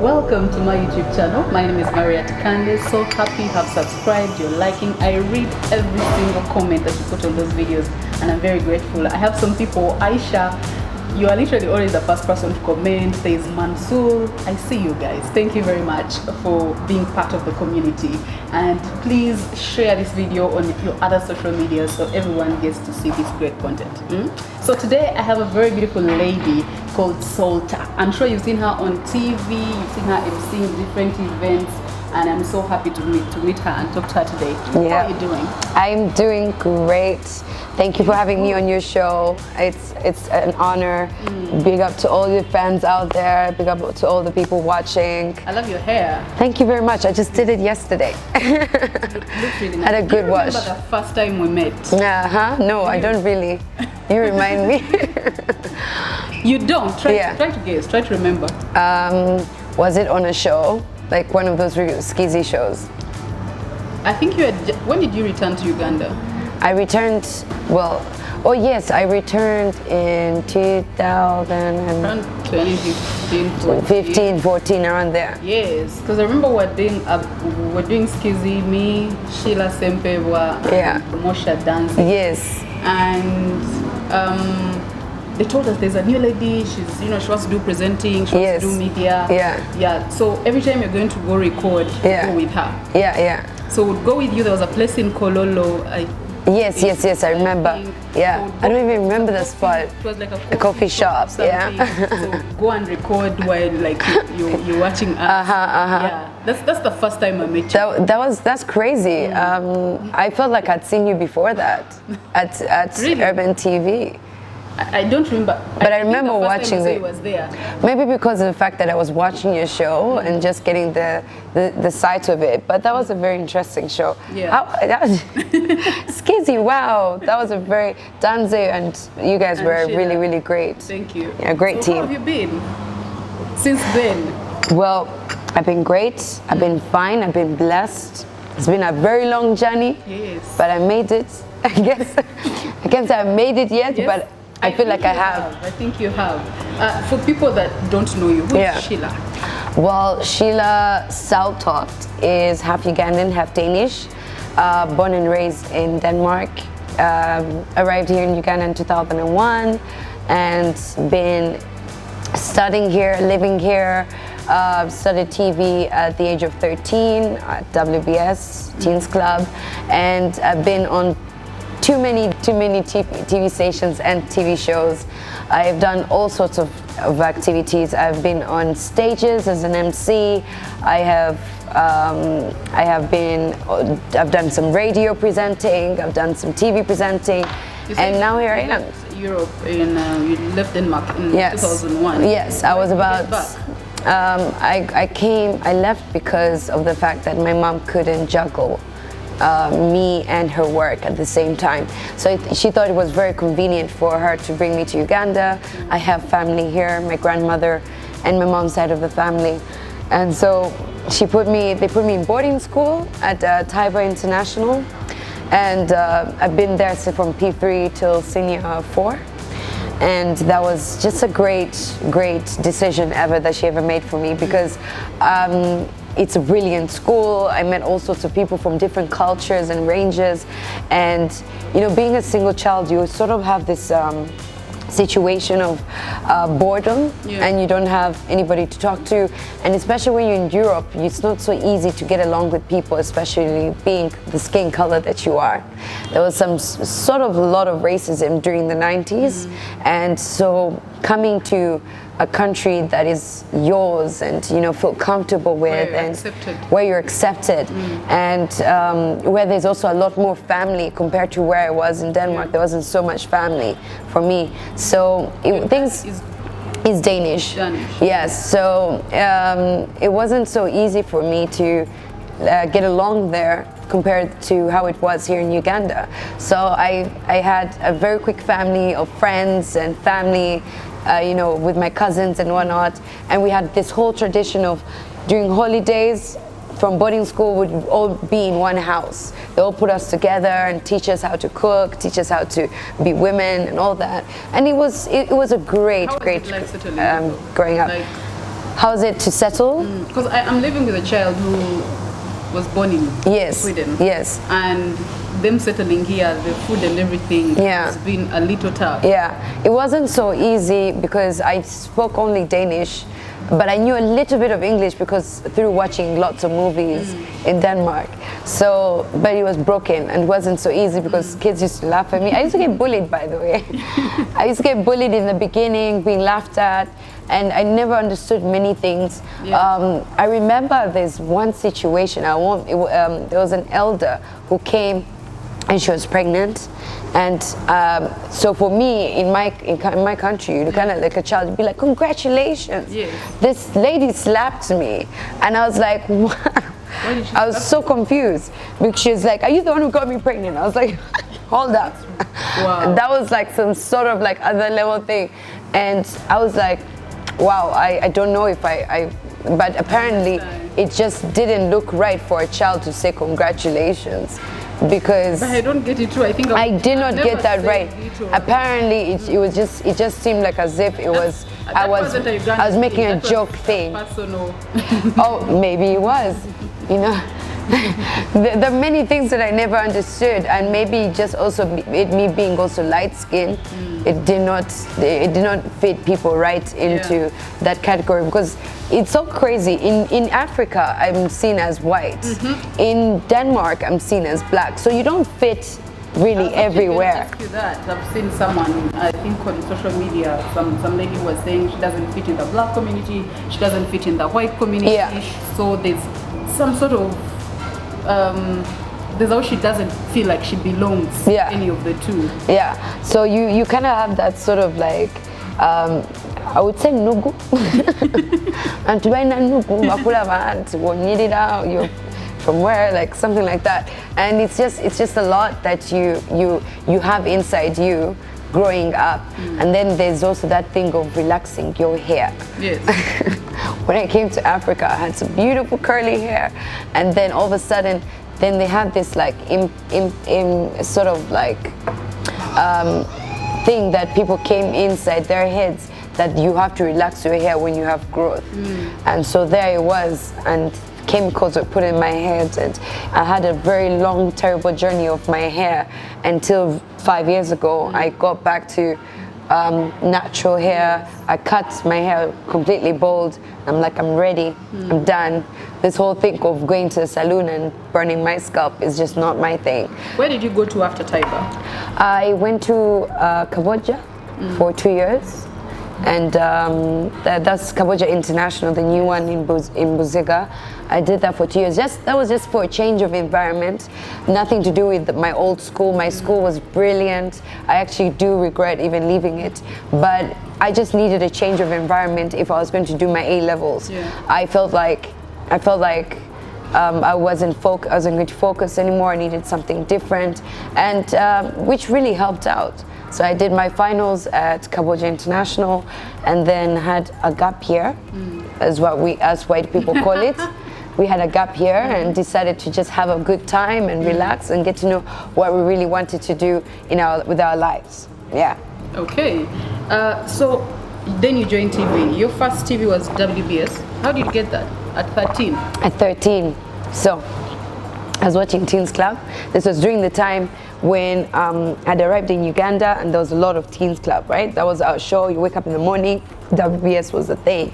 Welcome to my YouTube channel. My name is Mariette Candice. So happy you have subscribed, you're liking. I read every single comment that you put on those videos and I'm very grateful. I have some people, Aisha, you are literally always the first person to comment. There is Mansoor. I see you guys. Thank you very much for being part of the community. And please share this video on your other social media so everyone gets to see this great content. So today I have a very beautiful lady called Salta. I'm sure you've seen her on TV, you've seen her emceeing different events, and I'm so happy to meet her and talk to her today. Yeah. How are you doing? I'm doing great. Thank you for having me on your show. It's an honor. Big up to all your fans out there. Big up to all the people watching. I love your hair. Thank you very much. I just did it yesterday. Looks really nice. Had a good wash. Do you remember the first time we met? No, I don't really. You remind me. You don't? Try to guess. Try to remember. Was it on a show? Like one of those skizzy shows? I think you had. When did you return to Uganda? I returned, I returned in 2000 and around 2015, 14, around there. Yes, because I remember we're doing skizzy, me, Sheila Saltofte, Mosha dancing. Yes. And they told us there's a new lady. She's, she wants to do presenting. She wants to do media. Yeah. So every time you're going to go record, go with her. Yeah. So we'd go with you. There was a place in Kololo. Yes, I remember. So I don't even remember the spot. It was like a coffee shop. Yeah. So go and record while you're watching us. Yeah. That's the first time I met you. That's crazy. I felt like I'd seen you before that at Really? Urban TV. I don't remember. But I remember watching it. Was there. Maybe because of the fact that I was watching your show and just getting the sight of it. But that was a very interesting show. Yeah. Skizzy, wow. That was a very Danze and you guys were Sheila. really, really great. Thank you. Yeah, great team. How have you been since then? Well, I've been great. I've been fine. I've been blessed. It's been a very long journey. Yes. But I made it. I can't say I made it yet, but I feel like I have. I think you have. For people that don't know you, who is Sheila? Well, Sheila Saltofte is half Ugandan, half Danish. Born and raised in Denmark. Arrived here in Uganda in 2001 and been studying here, living here. Studied TV at the age of 13 at WBS Teens Club, and I've been on too many TV stations and TV shows. I've done all sorts of activities. I've been on stages as an MC. I've done some radio presenting. I've done some TV presenting, and now here I am. Europe you left Denmark in 2001. Yes, I was about. I left because of the fact that my mom couldn't juggle me and her work at the same time. So she thought it was very convenient for her to bring me to Uganda. I have family here, my grandmother and my mom's side of the family. And so they put me in boarding school at Taiba International. And I've been there from P3 till senior 4. And that was just a great decision that she ever made for me, because it's a brilliant school. I met all sorts of people from different cultures and ranges, and being a single child, you sort of have this situation of boredom, and you don't have anybody to talk to, and especially when you're in Europe, it's not so easy to get along with people, especially being the skin color that you are. There was some sort of a lot of racism during the 90s, and so coming to a country that is yours and feel comfortable with, where you're accepted, and where there's also a lot more family compared to where I was in Denmark. There wasn't so much family for me, so things is Danish. Yes, so it wasn't so easy for me to get along there compared to how it was here in Uganda. So I had a very quick family of friends and family, with my cousins and whatnot, and we had this whole tradition of during holidays from boarding school would all be in one house. They all put us together and teach us how to cook, teach us how to be women and all that. And it was a great like growing up. How's it to settle? Because I'm living with a child who was born in Sweden. Yes. And them settling here, the food and everything has been a little tough. Yeah, it wasn't so easy because I spoke only Danish, but I knew a little bit of English because through watching lots of movies in Denmark. So, but it was broken and wasn't so easy because kids used to laugh at me. I used to get bullied, by the way. I used to get bullied in the beginning, being laughed at, and I never understood many things. I remember there's one situation. There was an elder who came, and she was pregnant, and so for me in my country, you kind of like a child, you'd be like, congratulations. This lady slapped me, and I was like, what? I was so confused because she was like, are you the one who got me pregnant? I was like, hold up. Wow. That was like some sort of like other level thing, and I was like, wow, I don't know if but apparently it just didn't look right for a child to say congratulations. Because but I don't get it too. I think I did not get that right. Apparently, it just seemed like as if it was I was making a joke thing. Personal. Oh, maybe it was. You know, there are many things that I never understood, and maybe just also me being also light skinned, it did not fit people right into that category, because it's so crazy. In Africa, I'm seen as white. In Denmark, I'm seen as black. So you don't fit really everywhere. Ask you that. I've seen someone, I think on social media, some lady was saying she doesn't fit in the black community, she doesn't fit in the white community. So there's some sort of there's how she doesn't feel like she belongs any of the two. So you kind of have that sort of like I would say nugu. And to buy nugu bakula bantu wonyirira you from where, like something like that. And it's just a lot that you have inside you growing up. And then there's also that thing of relaxing your hair. When I came to Africa, I had some beautiful curly hair, and then all of a sudden, then they have this like sort of like thing that people came inside their heads that you have to relax your hair when you have growth. And so there it was, and chemicals were put in my head, and I had a very long, terrible journey of my hair until 5 years ago. I got back to natural hair. I cut my hair completely bald. I'm like, I'm ready. I'm done. This whole thing of going to the salon and burning my scalp is just not my thing. Where did you go to after Taiba? I went to Cambodia for 2 years. And that's Cambodia International, the new one in Buziga. I did that for 2 years. That was just for a change of environment, nothing to do with my old school. My school was brilliant. I actually do regret even leaving it, but I just needed a change of environment if I was going to do my A-levels. I felt like I wasn't going to focus anymore. I needed something different, and which really helped out. So I did my finals at Cambodia International, and then had a gap year, as white people call it. We had a gap year and decided to just have a good time and relax and get to know what we really wanted to do with our lives. Okay. So then you joined TV. Your first TV was WBS. How did you get that? At 13? At 13. So I was watching Teens Club. This was during the time when I'd arrived in Uganda, and there was a lot of Teens Club, right? That was our show. You wake up in the morning, WBS was the thing.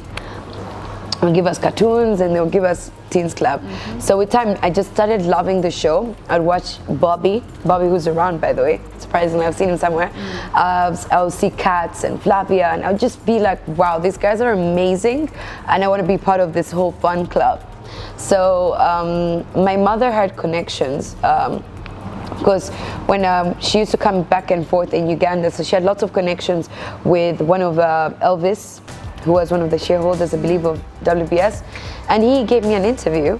They'll give us cartoons and they'll give us Teens Club. So with time, I just started loving the show. I'd watch Bobby, who's around, by the way. Surprisingly, I've seen him somewhere. I'll see Cats and Flavia, and I'll just be like, wow, these guys are amazing, and I want to be part of this whole fun club. So my mother had connections, because when she used to come back and forth in Uganda, so she had lots of connections with one of Elvis, who was one of the shareholders, I believe, of WBS, and he gave me an interview.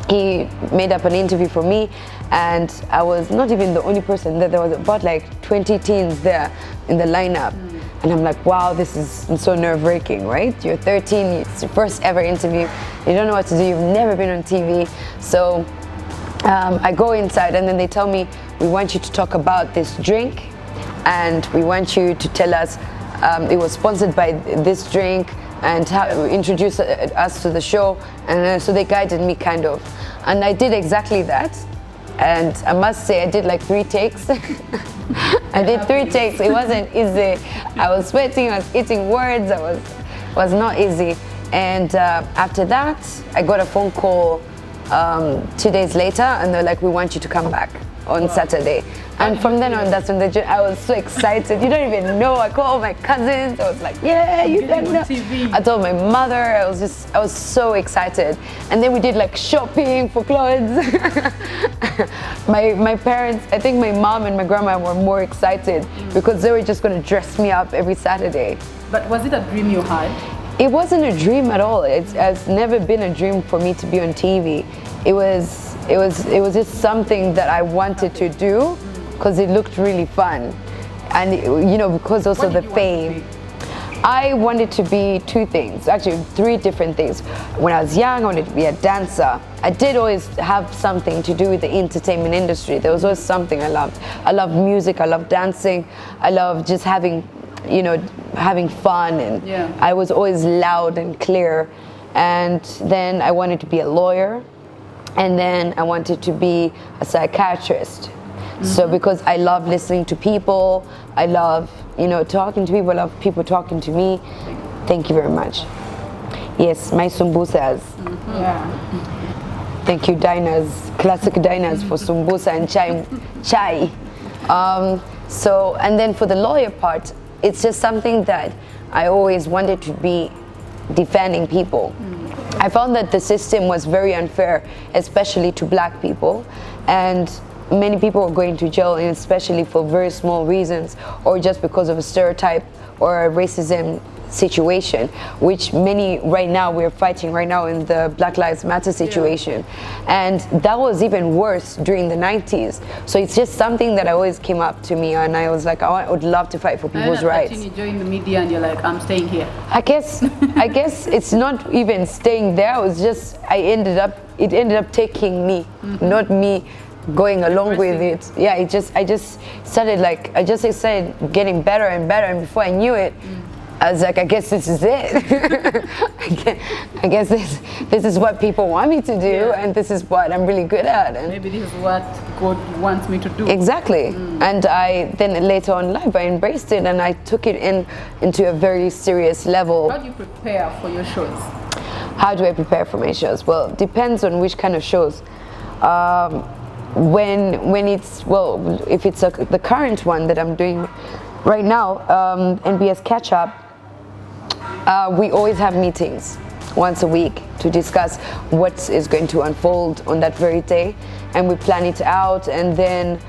He made up an interview for me, and I was not even the only person there. There was about like 20 teens there in the lineup, and I'm like, wow, this is so nerve-wracking, right? You're 13, it's your first ever interview, you don't know what to do, you've never been on TV. So I go inside, and then they tell me, we want you to talk about this drink, and we want you to tell us it was sponsored by this drink, and introduce us to the show, and so they guided me kind of, and I did exactly that. And I must say, I did like 3 takes. I did 3 takes. It wasn't easy. I was sweating. I was eating words. Was not easy. And after that, I got a phone call 2 days later, and they're like, "We want you to come back on Saturday." And from then on, that's when I was so excited. You don't even know. I called my cousins. I was like, "Yeah, you don't know." I told my mother. I was so excited. And then we did like shopping for clothes. My parents, I think my mom and my grandma were more excited because they were just going to dress me up every Saturday. But was it a dream you had? It wasn't a dream at all. It has never been a dream for me to be on TV. It was just something that I wanted to do because it looked really fun, and because also the fame. I wanted to be 2 things, actually 3 different things. When I was young, I wanted to be a dancer. I did always have something to do with the entertainment industry. There was always something I loved. I loved music. I loved dancing. I loved just having fun, and I was always loud and clear. And then I wanted to be a lawyer, and then I wanted to be a psychiatrist. So because I love listening to people, I love talking to people, I love people talking to me. Thank you very much. Yes, my sumbusas. Thank you, diners, classic diners, for sumbusa and chai. So, and then for the lawyer part, it's just something that I always wanted to be, defending people. I found that the system was very unfair, especially to black people, and many people were going to jail, and especially for very small reasons, or just because of a stereotype or a racism situation, which many right now we're fighting right now in the Black Lives Matter situation. And that was even worse during the 90s. So it's just something that always came up to me, and I was like, I would love to fight for people's rights. You join the media and you're like, I'm staying here. I guess it's not even staying there. It ended up taking me, not me going along with it. Yeah, I just started getting better and better, and before I knew it, I was like, I guess this is it. I guess this is what people want me to do, and this is what I'm really good at. And maybe this is what God wants me to do. Exactly. And I then later on in life, I embraced it, and I took it into a very serious level. How do you prepare for your shows? How do I prepare for my shows? Well, it depends on which kind of shows. When it's, if it's the current one that I'm doing right now, NBS Catch Up, we always have meetings once a week to discuss what is going to unfold on that very day, and we plan it out, and then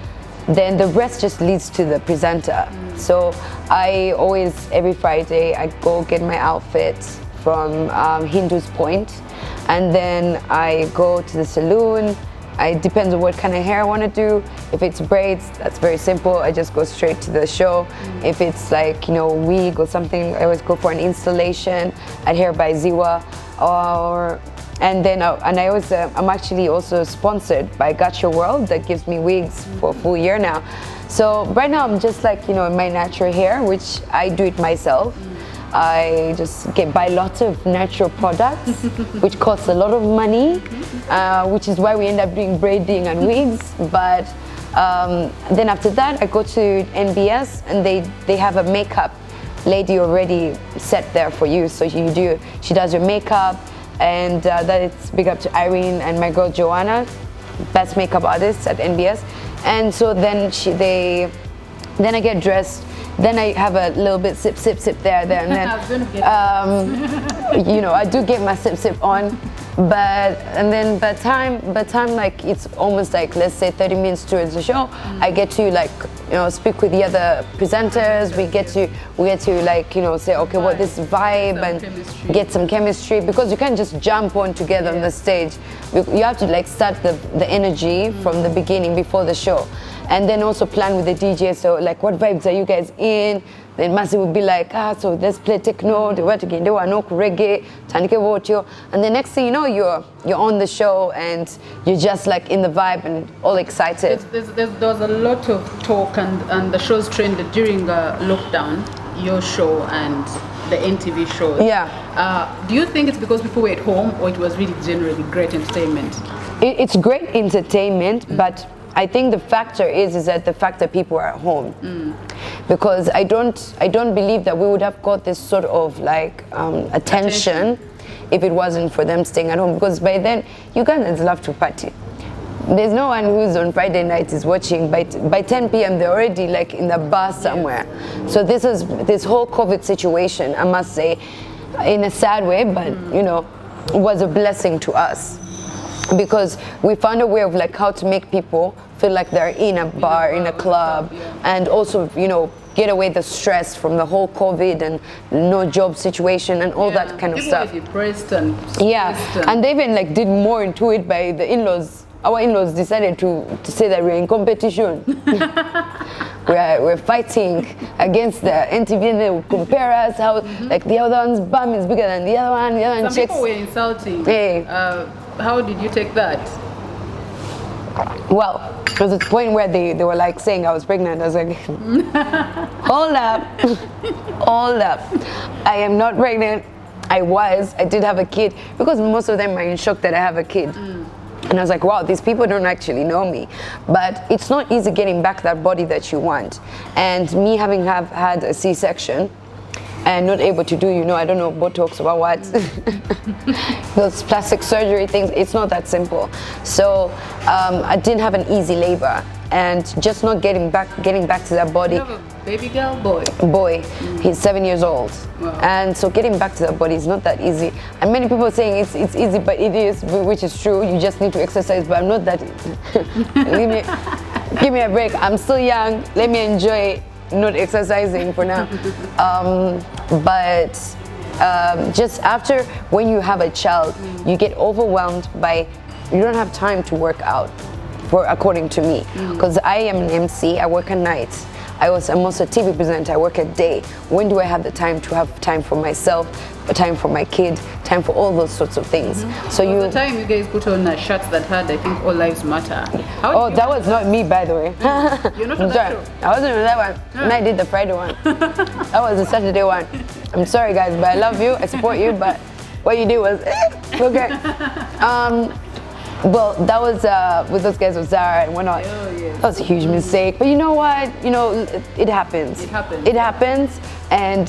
the rest just leads to the presenter. So I always, every Friday, I go get my outfit from Hindu's Point, and then I go to the saloon. It depends on what kind of hair I want to do. If it's braids, that's very simple. I just go straight to the show. If it's like, wig or something, I always go for an installation at Hair by Ziwa. I'm actually also sponsored by Gotcha World that gives me wigs for a full year now. So right now I'm just like, in my natural hair, which I do it myself. I just buy lots of natural products, which costs a lot of money, which is why we end up doing braiding and wigs. But then after that, I go to NBS, and they have a makeup lady already set there for you. So she does your makeup, and that it's big up to Irene and my girl Joanna, best makeup artists at NBS. And so then I get dressed. Then I have a little bit sip there, and then I do get my sip on, and then by time like it's almost like, let's say 30 minutes towards the show, I get to speak with the other presenters. We get to say, okay, what this vibe, and get some chemistry, because you can't just jump on together on the stage. You have to start the energy from the beginning before the show. And then also plan with the DJ, so what vibes are you guys in? Then Masi would be like, so let's play techno, they were again, they were no reggae, tanike wotio. And the next thing you know, you're on the show, and you're just in the vibe and all excited. There's a lot of talk, and the shows trended during lockdown, your show and the NTV shows. Yeah. Do you think it's because people were at home, or it was really generally great entertainment? It's great entertainment, but I think the factor is that the fact that people are at home, because I don't believe that we would have got this sort of like attention if it wasn't for them staying at home. Because by then, Ugandans love to party. There's no one who's on Friday night is watching. By 10 p.m. they're already like in the bar somewhere. So this whole COVID situation, I must say, in a sad way, but you know, was a blessing to us, because we found a way of like how to make people feel like they're in a bar, in a club, and also, you know, get away the stress from the whole COVID and no job situation and all that kind of stuff. People were depressed and and they even like did more into it by the in-laws. Our in-laws decided to say that we're in competition. we're fighting against the NTV, and they would compare us how like the other one's bum is bigger than the other one. Some people were insulting. Hey. How did you take that? Well, there was a point where they were like saying I was pregnant. I was like, hold up, hold up. I am not pregnant. I did have a kid, because most of them are in shock that I have a kid. And I was like, wow, these people don't actually know me. But it's not easy getting back that body that you want. And me having had a C-section and not able to do, you know, I don't know, Botox or what, those plastic surgery things, it's not that simple. So I didn't have an easy labor, and just not getting back to that body. You have a baby girl, boy? Boy, he's 7 years old. Wow. And so getting back to that body is not that easy. And many people are saying it's easy, but it is, which is true. You just need to exercise, but I'm not that. Give me a break. I'm still young. Let me enjoy not exercising for now. But just after, when you have a child, you get overwhelmed by, you don't have time to work out, according to me. Because I am an MC, I work at night. I'm also a TV presenter, I work at day. When do I have the time to have time for myself, time for my kid, time for all those sorts of things? So the time you guys put on shirts that had, I think, All Lives Matter. Oh, that was not me, by the way. You're not on that show? I wasn't on that one. And I did the Friday one. That was the Saturday one. I'm sorry, guys, but I love you, I support you, but what you did was, okay. Well, that was with those guys with Zara and whatnot. Oh, yes. That was a huge mistake. But you know what? You know, it happens. It happens. It happens, and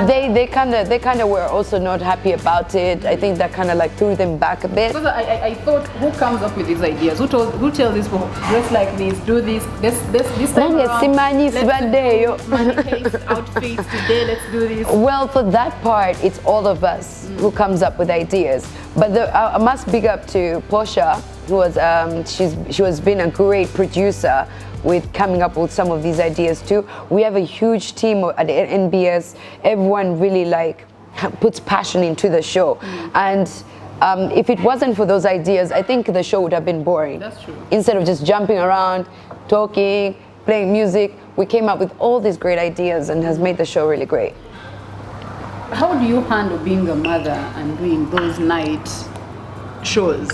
they kind of were also not happy about it. I think that kind of like threw them back a bit. Because I thought, who comes up with these ideas? Who tells these people, dress like this, do this time around, let's do money case outfits today, let's do this. Well, for that part, it's all of us who comes up with ideas. But I must big up to Portia, who was she has been a great producer with coming up with some of these ideas too. We have a huge team at NBS. Everyone really like puts passion into the show, and if it wasn't for those ideas, I think the show would have been boring. That's true. Instead of just jumping around, talking, playing music, we came up with all these great ideas and has made the show really great. How do you handle being a mother and doing those night shows?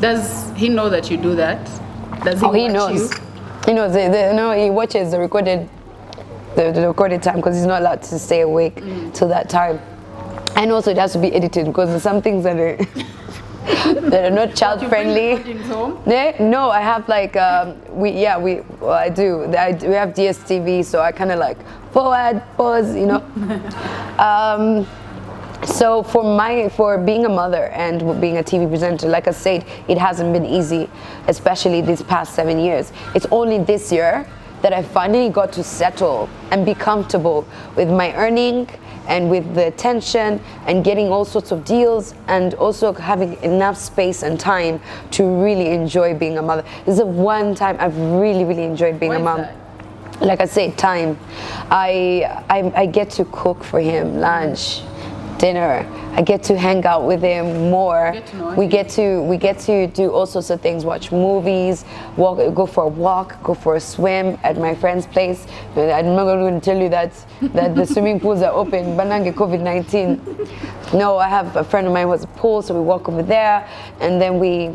Does he know that you do that? Does he watch he knows. you? He knows. No, he watches the recorded time, because he's not allowed to stay awake till that time. And also it has to be edited, because there's some things that are that are not child friendly. No, I have like I do. We have DSTV, so I kind of like forward, pause, you know. So for being a mother and being a TV presenter, like I said, it hasn't been easy, especially these past 7 years. It's only this year that I finally got to settle and be comfortable with my earning and with the attention and getting all sorts of deals, and also having enough space and time to really enjoy being a mother. This is the one time I've really, really enjoyed being a mom. That? Like I say, time. I get to cook for him lunch, dinner. I get to hang out with him more. We get to do all sorts of things, watch movies, go for a walk, go for a swim at my friend's place. I'm not going to tell you that the swimming pools are open, banange COVID-19. No, I have a friend of mine who has a pool, so we walk over there, and then we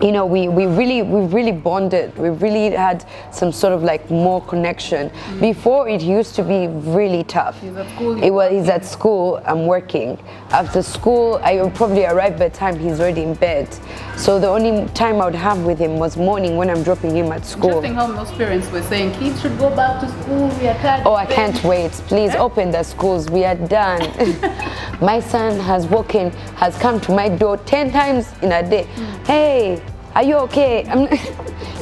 you know, we really bonded. We really had some sort of like more connection. Before, it used to be really tough. He's at school. He's at school. I'm working. After school, I would probably arrive by the time he's already in bed. So the only time I would have with him was morning when I'm dropping him at school. Interesting how most parents were saying kids should go back to school. We are tired. Oh, I can't wait. Please open the schools. We are done. My son has come to my door 10 times in a day. Hey, are you okay?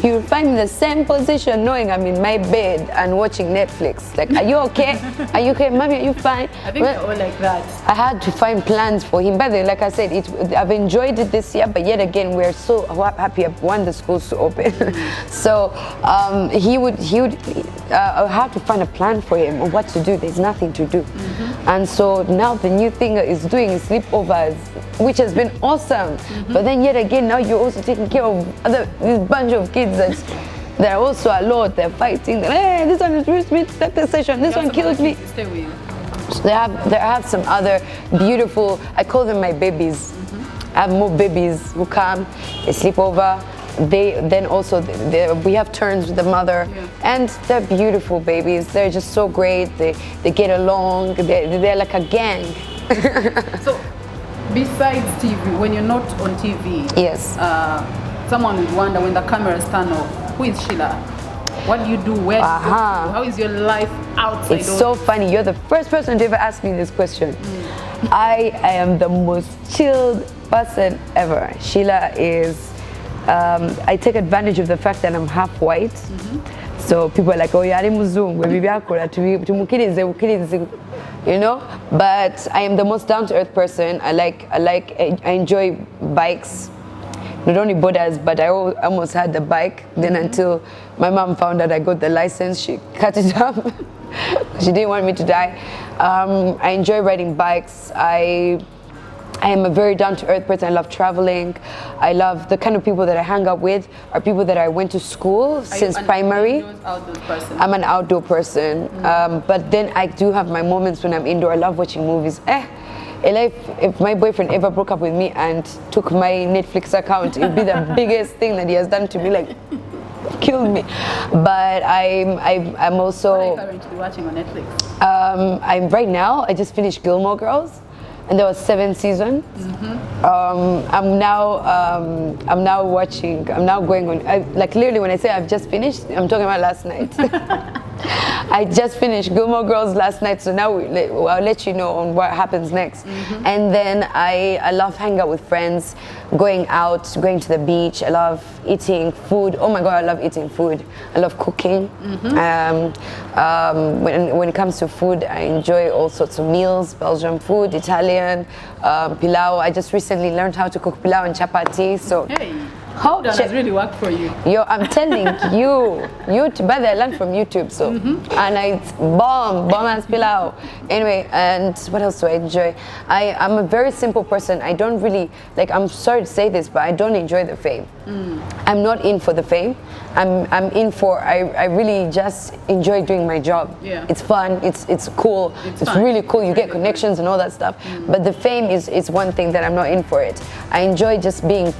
You'll find me in the same position knowing I'm in my bed and watching Netflix. Like, are you okay? Are you okay? Mommy, are you fine? I think they're all like that. I had to find plans for him. By the way, like I said, I've enjoyed it this year, but yet again, we're so happy I want the schools to open. So I have to find a plan for him of what to do. There's nothing to do. And so now the new thing is doing is sleepovers, which has been awesome. But then yet again, now you're also taking care of this bunch of kids that are also a lot. They're fighting. Hey, this one is reached me the session. This one killed me. Stay with you. So they have some other beautiful, I call them my babies. I have more babies who come, they sleep over. We have turns with the mother, and they're beautiful babies. They're just so great. They get along. They're like a gang. So, besides TV, when you're not on TV, yes, someone would wonder when the cameras turn off, who is Sheila? What do you do? Where do you go? How is your life outside? It's so funny. You're the first person to ever ask me this question. I am the most chilled person ever. Sheila is. I take advantage of the fact that I'm half white. So people are like, oh, you're muzungu, you know. But I am the most down-to-earth person. I enjoy bikes. Not only borders, but I almost had the bike. Then until my mom found out I got the license, she cut it up. She didn't want me to die. I enjoy riding bikes. I am a very down-to-earth person. I love traveling. I love the kind of people that I hang out with are people that I went to school since primary. I'm an outdoor person. But then I do have my moments when I'm indoor. I love watching movies. If my boyfriend ever broke up with me and took my Netflix account, it would be the biggest thing that he has done to me, like killed me. But I'm also. What are you currently watching on Netflix? Right now I just finished Gilmore Girls, and there was 7 seasons. I'm now going on. Like literally, when I say I've just finished, I'm talking about last night. I just finished Gilmore Girls last night, so now I'll let you know on what happens next. And then I love hanging out with friends, going out, going to the beach. I love eating food. Oh my God, I love eating food. I love cooking. When it comes to food, I enjoy all sorts of meals: Belgian food, Italian, pilau. I just recently learned how to cook pilau and chapati. So. Hey. How does it really work for you? Yo, I'm telling you, YouTube. By the way, I learned from YouTube, so and it's bomb as pilau. Anyway, and what else do I enjoy? I'm a very simple person. I don't really like. I'm sorry to say this, but I don't enjoy the fame. I'm not in for the fame. I'm in for. I really just enjoy doing my job. Yeah. It's fun. It's cool. It's really cool. You get connections and all that stuff. But the fame is one thing that I'm not in for it. I enjoy just being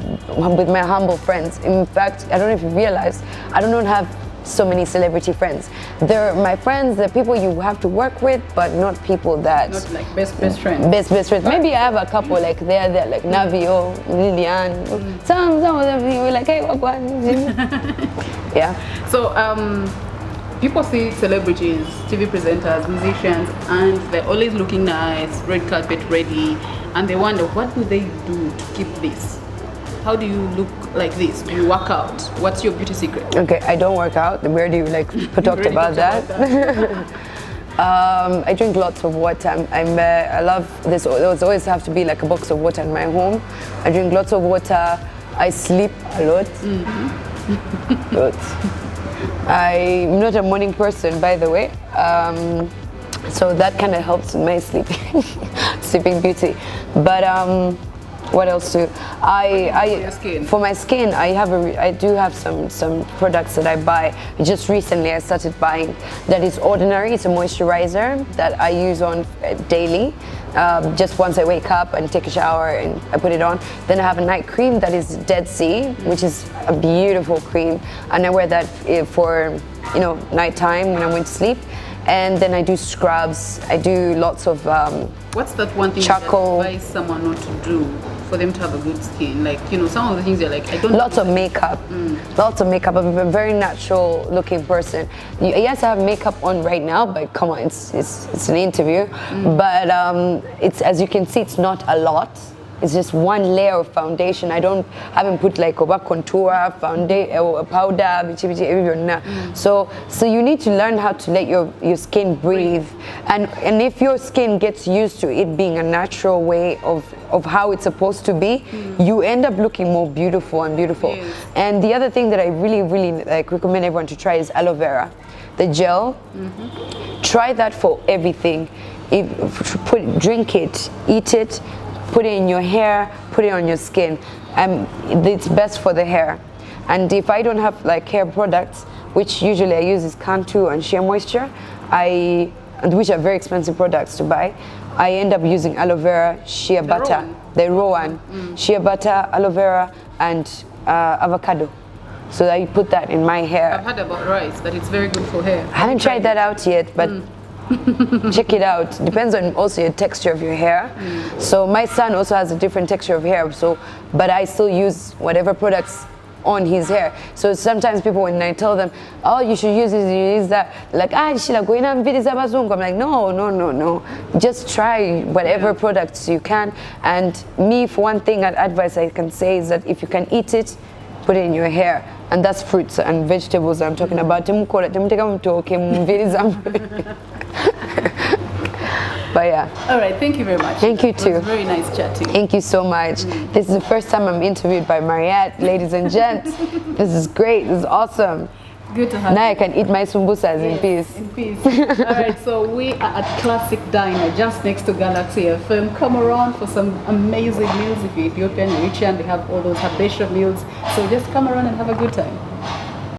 with my humble friends. In fact, I don't know if you realize, I don't have so many celebrity friends. They're my friends, they're people you have to work with, but not people that... Not like best friends. Best friends. Maybe I have a couple like they're like Navio, Lilian. Some of them we're like, hey, what? Yeah. So people see celebrities, TV presenters, musicians, and they're always looking nice, red carpet ready, and they wonder, what do they do to keep this? How do you look like this? Do you work out? What's your beauty secret? Okay, I don't work out. Where do you talked about that? I drink lots of water. I love this. There always have to be like a box of water in my home. I drink lots of water. I sleep a lot. I'm not a morning person, by the way. So that kind of helps with my sleeping beauty. But What else do For your skin. for my skin? I do have some products that I buy. Just recently, I started buying that is Ordinary. It's a moisturizer that I use on daily. Just once I wake up and take a shower and I put it on. Then I have a night cream that is Dead Sea, which is a beautiful cream, and I wear that for nighttime when I'm going to sleep. And then I do scrubs. I do lots of what's that one thing charcoal. you advise someone not to do for them to have a good skin? Like, some of the things you're like, I don't. Lots of makeup. Lots of makeup. I'm a very natural looking person. Yes, I have makeup on right now, but come on, it's an interview. But it's, as you can see, it's not a lot. It's just one layer of foundation. Haven't put like a contour, foundation, powder, so you need to learn how to let your skin breathe. And if your skin gets used to it being a natural way of how it's supposed to be, you end up looking more beautiful and beautiful. Yes. And the other thing that I really, really recommend everyone to try is aloe vera, the gel. Try that for everything. Drink it, eat it. Put it in your hair, put it on your skin. It's best for the hair. And if I don't have like hair products, which usually I use is Cantu and Shea Moisture, which are very expensive products to buy, I end up using aloe vera, shea butter, the raw one, shea butter, aloe vera, and avocado. So I put that in my hair. I've heard about rice, that it's very good for hair. I haven't tried that out yet, but check it out. Depends on also your texture of your hair. So my son also has a different texture of hair, but I still use whatever products on his hair. So sometimes people, when I tell them, oh, you should use this, you use that, like, Sheila, go in and visit Zabazungu. I'm like, no. Just try whatever products you can. And me, for one thing, advice I can say is that if you can eat it, put it in your hair. And that's fruits and vegetables I'm talking about. But yeah. All right, thank you very much. Thank you It too. was very nice chatting. Thank you so much. This is the first time I'm interviewed by Mariette, ladies and gents. This is great. This is awesome. Good to have Now you. I can eat my sumbusas in peace. In peace. All right, so we are at Classic Diner, just next to Galaxy FM. Come around for some amazing meals. If you're Ethiopian, Eritrean, they have all those Habesha meals. So just come around and have a good time.